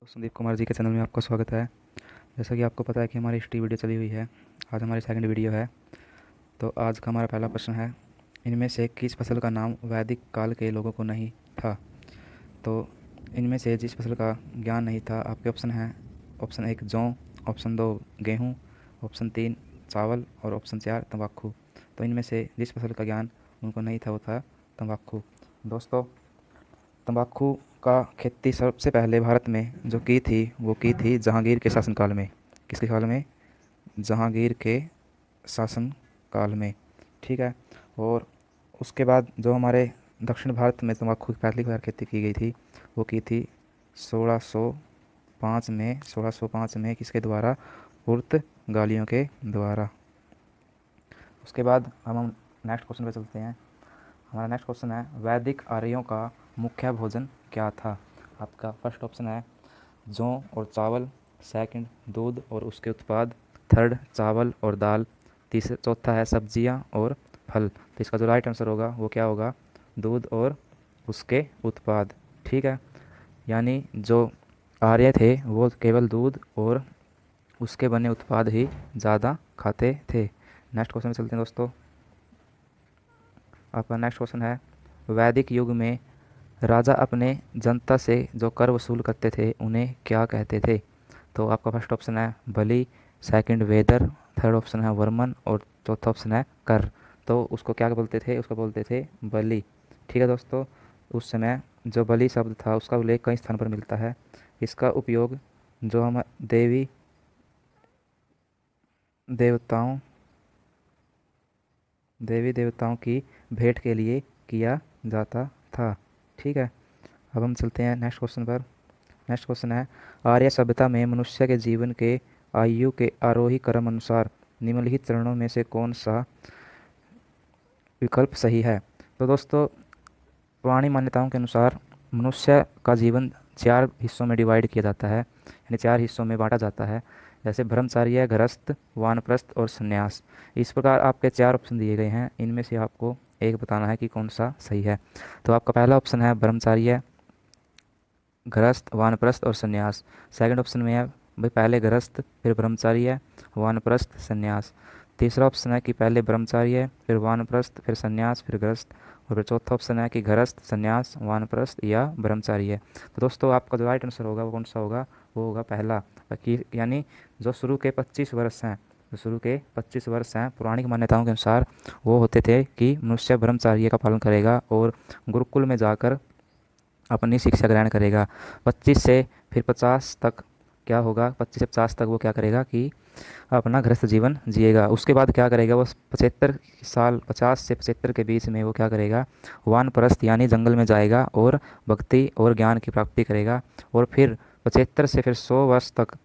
संदीप कुमार जी के चैनल में आपका स्वागत है। जैसा कि आपको पता है कि हमारी हिस्ट्री वीडियो चली हुई है। आज हमारी सेकंड वीडियो है। तो आज का हमारा पहला प्रश्न है, इनमें से किस फसल का नाम वैदिक काल के लोगों को नहीं था? तो इनमें से जिस फसल का ज्ञान नहीं था, आपके ऑप्शन हैं। ऑप्शन 1 जौ, ऑप्शन 2 गेहूँ, ऑप्शन 3 चावल और ऑप्शन 4 तंबाकू। तो इनमें से जिस फसल का ज्ञान उनको नहीं था वो था तंबाकू। दोस्तों, तंबाकू का खेती सबसे पहले भारत में जो की थी वो की थी जहांगीर के शासनकाल में। किसके काल में? जहांगीर के शासनकाल में। ठीक है। और उसके बाद जो हमारे दक्षिण भारत में तंबाकू की पहली बार खेती की गई थी वो की थी 1605 में किसके द्वारा? पुर्तगालियों के द्वारा। उसके बाद हम नेक्स्ट क्वेश्चन पे चलते हैं। हमारा नेक्स्ट क्वेश्चन है, वैदिक आर्यों का मुख्य भोजन क्या था? आपका फर्स्ट ऑप्शन है जौ और चावल, सेकंड दूध और उसके उत्पाद, थर्ड चावल और दाल, तीसरा चौथा है सब्जियां और फल। तो इसका जो राइट आंसर होगा वो क्या होगा? दूध और उसके उत्पाद। ठीक है। यानी जो आर्य थे वो केवल दूध और उसके बने उत्पाद ही ज़्यादा खाते थे। नेक्स्ट क्वेश्चन में चलते हैं दोस्तों। आपका नेक्स्ट क्वेश्चन है, वैदिक युग में राजा अपने जनता से जो कर वसूल करते थे उन्हें क्या कहते थे? तो आपका फर्स्ट ऑप्शन है बलि, सेकंड वेदर, थर्ड ऑप्शन है वर्मन और चौथा ऑप्शन है कर। तो उसको क्या बोलते थे? उसको बोलते थे बलि। ठीक है दोस्तों। उस समय जो बलि शब्द था उसका उल्लेख कई स्थान पर मिलता है। इसका उपयोग जो हम देवताओं देवी देवताओं की भेंट के लिए किया जाता था। ठीक है। अब हम चलते हैं नेक्स्ट क्वेश्चन पर। नेक्स्ट क्वेश्चन है, आर्य सभ्यता में मनुष्य के जीवन के आयु के आरोही क्रम अनुसार निम्नलिखित चरणों में से कौन सा विकल्प सही है? तो दोस्तों, पुरानी मान्यताओं के अनुसार मनुष्य का जीवन 4 हिस्सों में डिवाइड किया जाता है, यानी 4 हिस्सों में बांटा जाता है। जैसे ब्रह्मचार्य, गृहस्थ, वानप्रस्थ और संन्यास। इस प्रकार आपके 4 ऑप्शन दिए गए हैं। इनमें से आपको एक बताना है कि कौन सा सही है। तो आपका पहला ऑप्शन है ब्रह्मचार्य, गृहस्थ, वानप्रस्थ और संन्यास। सेकंड ऑप्शन में है भाई पहले गृहस्थ फिर ब्रह्मचार्य वानप्रस्थ संन्यास। तीसरा ऑप्शन है कि पहले ब्रह्मचार्य फिर वानप्रस्थ फिर संन्यास फिर गृहस्थ। और फिर चौथा ऑप्शन है कि गृहस्थ संन्यास वानप्रस्थ या ब्रह्मचार्य। तो दोस्तों, आपका जो राइट आंसर होगा वो कौन सा होगा? वो होगा पहला। कि यानी जो शुरू के 25 वर्ष हैं, जो शुरू के 25 वर्ष हैं पौराणिक मान्यताओं के अनुसार वो होते थे कि मनुष्य ब्रह्मचार्य का पालन करेगा और गुरुकुल में जाकर अपनी शिक्षा ग्रहण करेगा। 25 से फिर 50 तक क्या होगा? 25 से 50 तक वो क्या करेगा कि अपना गृहस्थ जीवन जिएगा। उसके बाद क्या करेगा? वो 75 साल, 50 से 75 के बीच में वो क्या करेगा? वानप्रस्थ यानी जंगल में जाएगा और भक्ति और ज्ञान की प्राप्ति करेगा। और फिर 75 से फिर 100 वर्ष तक,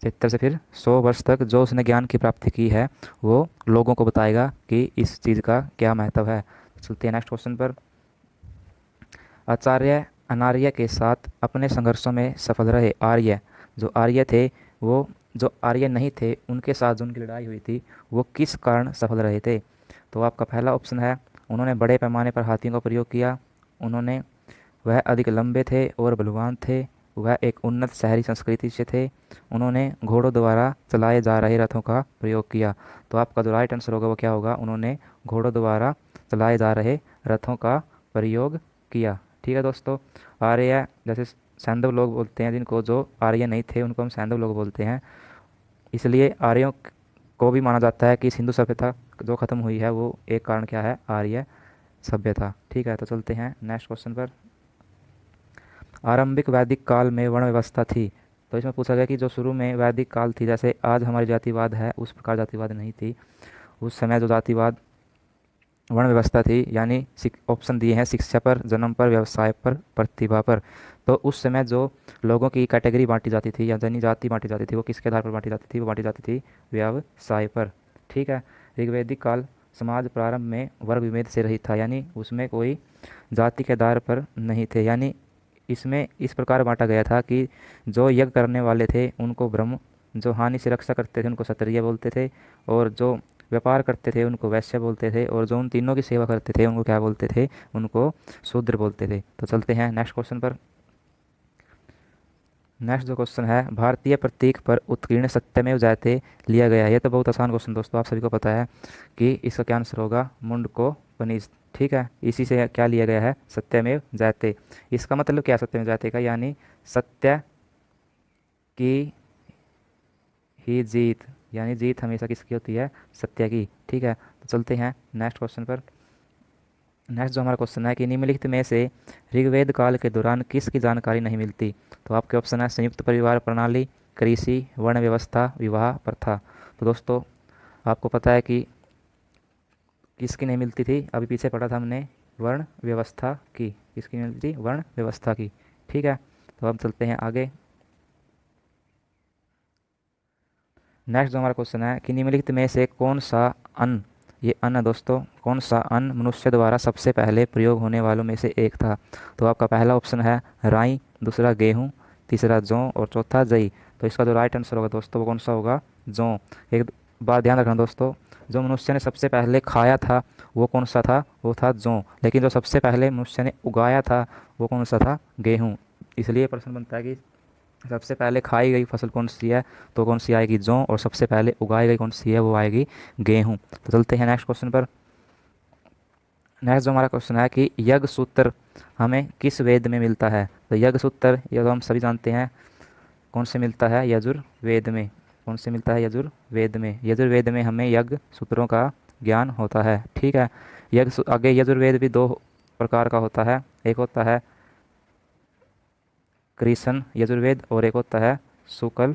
75 से फिर 100 वर्ष तक जो उसने ज्ञान की प्राप्ति की है वो लोगों को बताएगा कि इस चीज़ का क्या महत्व है। चलते हैं नेक्स्ट क्वेश्चन पर। आचार्य अनार्य के साथ अपने संघर्षों में सफल रहे आर्य, जो आर्य थे वो जो आर्य नहीं थे उनके साथ जो उनकी लड़ाई हुई थी वो किस कारण सफल रहे थे? तो आपका पहला ऑप्शन है उन्होंने बड़े पैमाने पर हाथियों का प्रयोग किया, उन्होंने वह अधिक लंबे थे और बलवान थे, वह एक उन्नत शहरी संस्कृति से थे, उन्होंने घोड़ों द्वारा चलाए जा रहे रथों का प्रयोग किया। तो आपका जो राइट आंसर होगा वो क्या होगा? उन्होंने घोड़ों द्वारा चलाए जा रहे रथों का प्रयोग किया। ठीक है दोस्तों। आर्य जैसे सैंधव लोग बोलते हैं, जिनको जो आर्य नहीं थे उनको हम सैंधव लोग बोलते हैं। इसलिए आर्यों को भी माना जाता है कि सिंधु सभ्यता जो खत्म हुई है वो एक कारण क्या है? आर्य सभ्यता। ठीक है। तो चलते हैं नेक्स्ट क्वेश्चन पर। आरंभिक वैदिक काल में वर्ण व्यवस्था थी। तो इसमें पूछा गया कि जो शुरू में वैदिक काल थी, जैसे आज हमारी जातिवाद है उस प्रकार जातिवाद नहीं थी। उस समय जो जातिवाद वर्ण व्यवस्था थी, यानी ऑप्शन दिए हैं शिक्षा पर, जन्म पर, व्यवसाय पर, प्रतिभा पर। तो उस समय जो लोगों की कैटेगरी बांटी जाती थी या जनी जाति बांटी जाती थी वो किसके आधार पर बांटी जाती थी? वो बांटी जाती थी व्यवसाय पर। ठीक है। ऋग्वैदिक काल समाज प्रारंभ में वर्ग विभेद से रहित था, यानी उसमें कोई जाति के आधार पर नहीं थे। यानी इसमें इस प्रकार बांटा गया था कि जो यज्ञ करने वाले थे उनको ब्रह्म, जो हानि से रक्षा करते थे उनको क्षत्रिय बोलते थे, और जो व्यापार करते थे उनको वैश्य बोलते थे, और जो उन तीनों की सेवा करते थे उनको क्या बोलते थे? उनको शूद्र बोलते थे। तो चलते हैं नेक्स्ट क्वेश्चन पर। नेक्स्ट जो क्वेश्चन है, भारतीय प्रतीक पर उत्कीर्ण सत्यमेव जयते लिया गया है। ये तो बहुत आसान क्वेश्चन दोस्तों, आप सभी को पता है कि इसका क्या आंसर होगा, मुंडकोपनिषद। ठीक है, इसी से क्या लिया गया है, सत्यमेव जयते। इसका मतलब क्या है सत्यमेव जयते का, यानी सत्य की ही जीत, यानी जीत हमेशा किसकी होती है, सत्य की। ठीक है, तो चलते हैं नेक्स्ट क्वेश्चन पर। नेक्स्ट जो हमारा क्वेश्चन है कि निम्नलिखित में से ऋग्वेद काल के दौरान किसकी जानकारी नहीं मिलती। तो आपके ऑप्शन है संयुक्त परिवार प्रणाली, कृषि, वर्ण व्यवस्था, विवाह प्रथा। तो दोस्तों आपको पता है कि किसकी नहीं मिलती थी, अभी पीछे पढ़ा था हमने, वर्ण व्यवस्था की। किसकी नहीं मिलती थी, वर्ण व्यवस्था की। ठीक है, तो अब चलते हैं आगे। नेक्स्ट जो हमारा क्वेश्चन है कि निम्नलिखित में से कौन सा अन्न, ये अन्न है दोस्तों, कौन सा अन्न मनुष्य द्वारा सबसे पहले प्रयोग होने वालों में से एक था। तो आपका पहला ऑप्शन है राई, दूसरा गेहूँ, तीसरा जौ और चौथा जई। तो इसका जो राइट आंसर होगा दोस्तों वो कौन सा होगा, जौ। एक बात ध्यान रखना दोस्तों, जो मनुष्य ने सबसे पहले खाया था वो कौन सा था, वो था जौ। लेकिन जो सबसे पहले मनुष्य ने उगाया था वो कौन सा था, गेहूँ। इसलिए प्रश्न बनता है कि सबसे पहले खाई गई फसल कौन सी है, तो कौन सी आएगी, जौ। और सबसे पहले उगाई गई कौन सी है, वो आएगी गेहूँ। तो चलते हैं नेक्स्ट क्वेश्चन पर। नेक्स्ट जो हमारा क्वेश्चन है कि यज्ञ सूत्र हमें किस वेद में मिलता है। तो यज्ञ सूत्र ये तो हम सभी जानते हैं कौन से मिलता है, यजुर्वेद में। कौन से मिलता है, यजुर्वेद में। यजुर्वेद में हमें यज्ञ सूत्रों का ज्ञान होता है। ठीक है, आगे यजुर्वेद भी दो प्रकार का होता है, एक होता है कृष्ण यजुर्वेद और एक होता है शुक्ल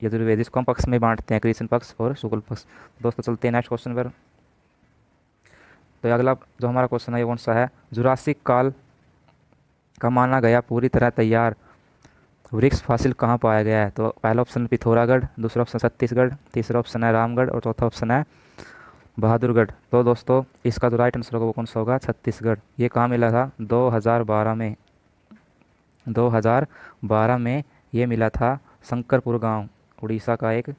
यजुर्वेद। इसको हम पक्ष में बांटते हैं, कृष्ण पक्ष और शुक्ल पक्ष। दोस्तों चलते हैं नेक्स्ट क्वेश्चन पर। तो अगला जो हमारा क्वेश्चन है ये कौन सा है, जुरासिक काल का माना गया पूरी तरह तैयार वृक्ष फॉसिल कहाँ पाया गया है। तो पहला ऑप्शन पिथौरागढ़, दूसरा ऑप्शन छत्तीसगढ़, तीसरा ऑप्शन है रामगढ़ और चौथा ऑप्शन है बहादुरगढ़। तो दोस्तों इसका जो राइट आंसर होगा वो कौन सा होगा, छत्तीसगढ़। ये कहाँ मिला था, 2012 में। 2012 में ये मिला था शंकरपुर गांव, उड़ीसा का एक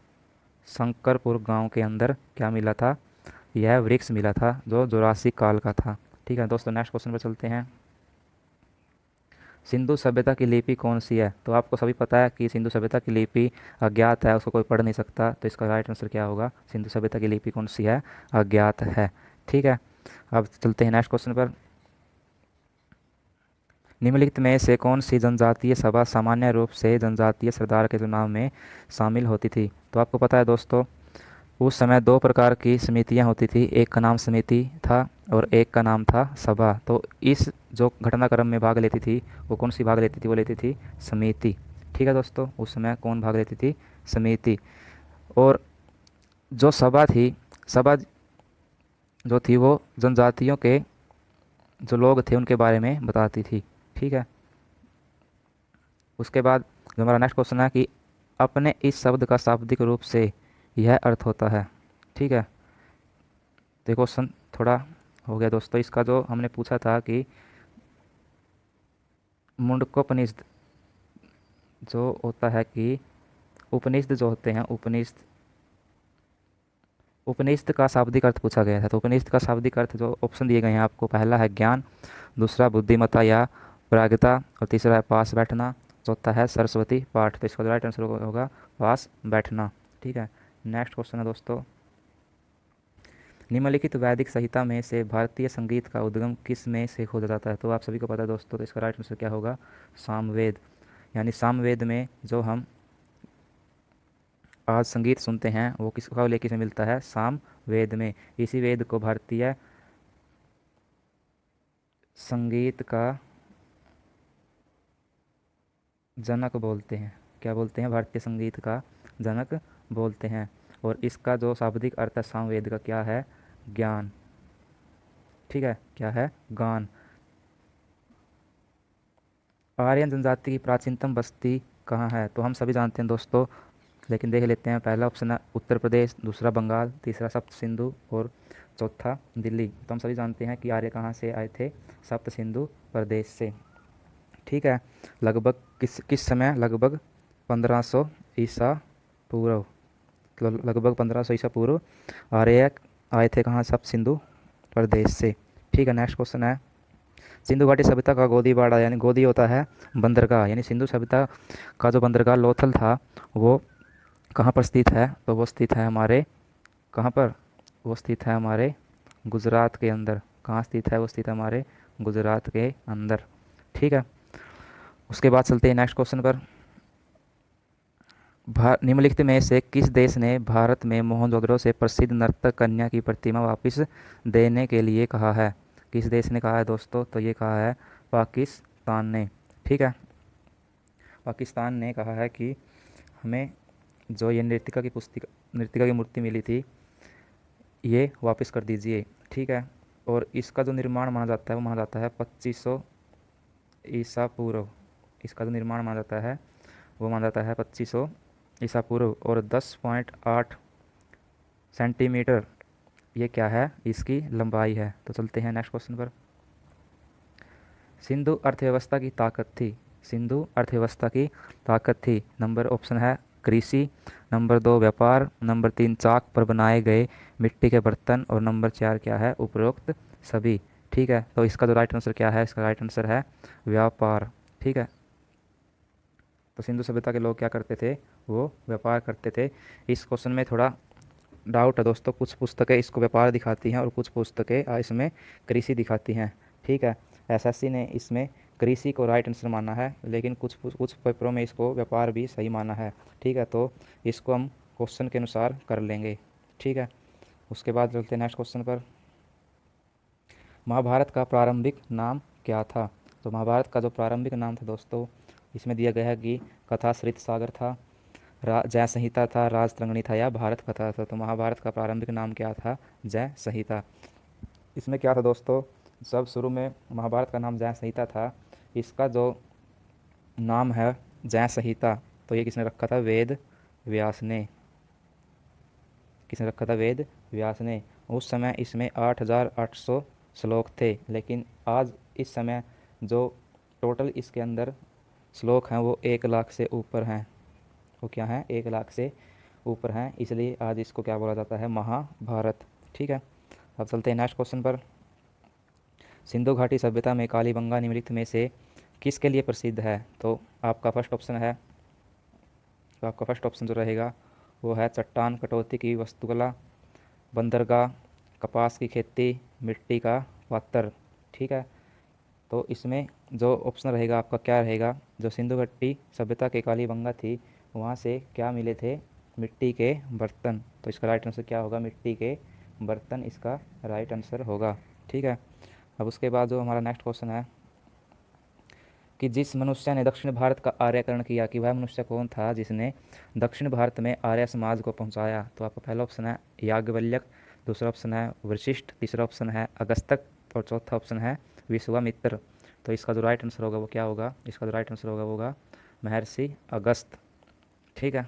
शंकरपुर गांव के अंदर क्या मिला था, यह वृक्ष मिला था जो जुरासिक काल का था। ठीक है दोस्तों, नेक्स्ट क्वेश्चन पर चलते हैं। सिंधु सभ्यता की लिपि कौन सी है। तो आपको सभी पता है कि सिंधु सभ्यता की लिपि अज्ञात है, उसको कोई पढ़ नहीं सकता। तो इसका राइट आंसर क्या होगा, सिंधु सभ्यता की लिपि कौन सी है, अज्ञात है। ठीक है, अब चलते हैं नेक्स्ट क्वेश्चन पर। निम्नलिखित में से कौन सी जनजातीय सभा सामान्य रूप से जनजातीय सरदार के चुनाव में शामिल होती थी। तो आपको पता है दोस्तों, उस समय दो प्रकार की समितियां होती थी, एक का नाम समिति था और एक का नाम था सभा। तो इस जो घटनाक्रम में भाग लेती थी वो कौन सी भाग लेती थी, वो लेती थी समिति। ठीक है दोस्तों, उस समय कौन भाग लेती थी, समिति। और जो सभा थी, सभा जो थी वो जनजातियों के जो लोग थे उनके बारे में बताती थी। ठीक है, उसके बाद जो हमारा नेक्स्ट क्वेश्चन है कि अपने इस शब्द का शाब्दिक रूप से यह अर्थ होता है। ठीक है, तो क्वेश्चन थोड़ा हो गया दोस्तों। इसका जो हमने पूछा था कि मुंडकोपनिषद जो होता है कि उपनिषद जो होते हैं, उपनिषद, उपनिषद का शाब्दिक अर्थ पूछा गया था। तो उपनिषद का शाब्दिक अर्थ जो ऑप्शन दिए गए हैं आपको, पहला है ज्ञान, दूसरा बुद्धिमत्ता या प्राज्ञता और तीसरा है पास बैठना, चौथा है सरस्वती पाठ। तो इसका राइट आंसर होगा पास बैठना। ठीक है, नेक्स्ट क्वेश्चन है दोस्तों, निम्नलिखित वैदिक संहिता में से भारतीय संगीत का उद्गम किस में से खोजा जाता है। तो आप सभी को पता है दोस्तों, तो इसका राइट आंसर क्या होगा, सामवेद। यानी सामवेद में जो हम आज संगीत सुनते हैं वो किसका उल्लेख से मिलता है, सामवेद में। इसी वेद को भारतीय संगीत का जनक बोलते हैं। क्या बोलते हैं, भारतीय संगीत का जनक बोलते हैं। और इसका जो शाब्दिक अर्थ है सामवेद का क्या है, ज्ञान। ठीक है, क्या है, गान। आर्यन जनजाति की प्राचीनतम बस्ती कहाँ है। तो हम सभी जानते हैं दोस्तों, लेकिन देख लेते हैं। पहला ऑप्शन है उत्तर प्रदेश, दूसरा बंगाल, तीसरा सप्त सिंधु और चौथा दिल्ली। तो हम सभी जानते हैं कि आर्य कहाँ से आए थे, सप्त सिंधु प्रदेश से। ठीक है, लगभग किस किस समय, लगभग 1500 ईसा पूर्व, तो लगभग 1500 ईसा पूर्व आर्य आए थे कहाँ, सप्त सिंधु प्रदेश से। ठीक है, नेक्स्ट क्वेश्चन है, सिंधु घाटी सभ्यता का गोदी बाड़ा, यानी गोदी होता है बंदरगाह, यानी सिंधु सभ्यता का जो बंदरगाह लोथल था वो कहाँ पर स्थित है, तो वो स्थित है हमारे, कहाँ पर, वो स्थित है हमारे गुजरात के अंदर। कहाँ स्थित है, वो स्थित है हमारे गुजरात के अंदर। ठीक है। उसके बाद चलते हैं नेक्स्ट क्वेश्चन पर। निम्नलिखित में से किस देश ने भारत में मोहनजोदड़ो से प्रसिद्ध नर्तक कन्या की प्रतिमा वापस देने के लिए कहा है? किस देश ने कहा है दोस्तों, तो ये कहा है पाकिस्तान ने। ठीक है। पाकिस्तान ने कहा है कि हमें जो ये नृतिका की मूर्ति मिली थी ये वापस कर दीजिए। ठीक है। और इसका जो निर्माण माना जाता है वो माना जाता है 2500 ईसा पूर्व। इसका जो निर्माण माना जाता है वो माना जाता है 2500 ईसा पूर्व। और 10.8 सेंटीमीटर ये क्या है, इसकी लंबाई है। तो चलते हैं नेक्स्ट क्वेश्चन पर। सिंधु अर्थव्यवस्था की ताकत थी, सिंधु अर्थव्यवस्था की ताकत थी। नंबर ऑप्शन है कृषि, नंबर 2 व्यापार, नंबर 3 चाक पर बनाए गए मिट्टी के बर्तन, और नंबर 4 क्या है, उपरोक्त सभी। ठीक है। तो इसका जो राइट आंसर क्या है, इसका राइट आंसर है व्यापार। ठीक है। तो सिंधु सभ्यता के लोग क्या करते थे, वो व्यापार करते थे। इस क्वेश्चन में थोड़ा डाउट है दोस्तों, कुछ पुस्तकें इसको व्यापार दिखाती हैं और कुछ पुस्तकें इसमें कृषि दिखाती हैं। ठीक है। एसएससी ने इसमें कृषि को राइट आंसर माना है, लेकिन कुछ पेपरों में इसको व्यापार भी सही माना है। ठीक है। तो इसको हम क्वेश्चन के अनुसार कर लेंगे। ठीक है। उसके बाद चलते हैं नेक्स्ट क्वेश्चन पर। महाभारत का प्रारंभिक नाम क्या था? तो महाभारत का जो प्रारंभिक नाम था दोस्तों, इसमें दिया गया है कि कथा श्रित सागर था, जय संहिता था, राजतरंगिणी था, या भारत कथा था। तो महाभारत का प्रारंभिक नाम क्या था, जय संहिता। इसमें क्या था दोस्तों, जब शुरू में महाभारत का नाम जय संहिता था, इसका जो नाम है जय संहिता, तो ये किसने रखा था, वेद व्यास ने। किसने रखा था, वेद व्यास ने। उस समय इसमें 8800 श्लोक थे, लेकिन आज इस समय जो टोटल इसके अंदर श्लोक हैं वो 1 लाख से ऊपर हैं। वो क्या है, 1 लाख से ऊपर हैं, इसलिए आज इसको क्या बोला जाता है, महाभारत। ठीक है। अब चलते हैं नेक्स्ट क्वेश्चन पर। सिंधु घाटी सभ्यता में कालीबंगा निम्नलिखित में से किसके लिए प्रसिद्ध है? तो आपका फर्स्ट ऑप्शन है, तो आपका फर्स्ट ऑप्शन जो रहेगा वो है चट्टान कटौती की वास्तुकला, बंदरगाह, कपास की खेती, मिट्टी का पात्र। ठीक है। तो इसमें जो ऑप्शन रहेगा आपका क्या रहेगा, जो सिंधु घाटी सभ्यता के कालीबंगा थी वहाँ से क्या मिले थे, मिट्टी के बर्तन। तो इसका राइट आंसर क्या होगा, मिट्टी के बर्तन इसका राइट आंसर होगा। ठीक है। अब उसके बाद जो हमारा नेक्स्ट क्वेश्चन है कि जिस मनुष्य ने दक्षिण भारत का आर्यकरण किया, कि वह मनुष्य कौन था जिसने दक्षिण भारत में आर्य समाज को पहुंचाया? तो आपका पहला ऑप्शन है याज्ञवल्क्य, दूसरा ऑप्शन है वशिष्ठ, तीसरा ऑप्शन है अगस्त्य, और चौथा ऑप्शन है विश्वामित्र। तो इसका जो राइट आंसर होगा वो क्या होगा, इसका जो राइट आंसर होगा महर्षि अगस्त। ठीक है।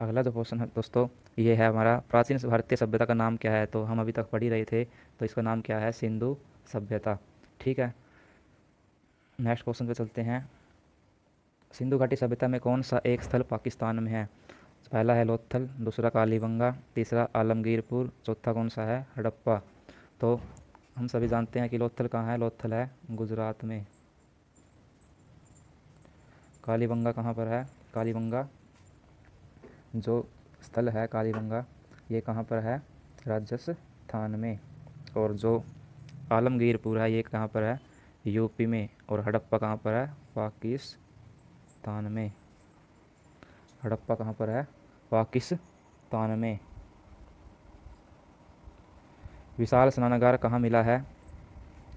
अगला जो क्वेश्चन है दोस्तों ये है हमारा, प्राचीन भारतीय सभ्यता का नाम क्या है? तो हम अभी तक पढ़ ही रहे थे, तो इसका नाम क्या है, सिंधु सभ्यता। ठीक है। नेक्स्ट क्वेश्चन पे चलते हैं। सिंधु घाटी सभ्यता में कौन सा एक स्थल पाकिस्तान में है? पहला है लोथल, दूसरा कालीबंगा, तीसरा आलमगीरपुर, चौथा कौन सा है, हड़प्पा। तो हम सभी जानते हैं कि लोथल कहाँ है, लोथल है गुजरात में। कालीबंगा कहाँ पर है, कालीबंगा जो स्थल है कालीबंगा ये कहाँ पर है, राजस्थान में। और जो आलमगीरपुर है ये कहाँ पर है, यूपी में। और हड़प्पा कहाँ पर है, पाकिस्तान में। हड़प्पा कहाँ पर है, पाकिस्तान में। विशाल स्नानागार कहाँ मिला है?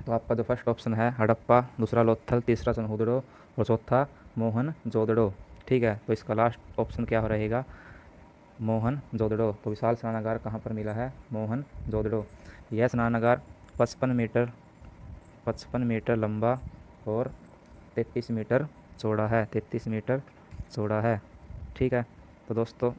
तो आपका जो फर्स्ट ऑप्शन है हड़प्पा, दूसरा लोथल, तीसरा सनहुदड़ो, और चौथा मोहनजोदड़ो। ठीक है। तो इसका लास्ट ऑप्शन क्या रहेगा, मोहनजोदड़ो। तो विशाल स्नानागार कहाँ पर मिला है, मोहनजोदड़ो। यह स्नानागार 55 मीटर लंबा और 33 मीटर चौड़ा है, 33 मीटर चौड़ा है। ठीक है। तो दोस्तों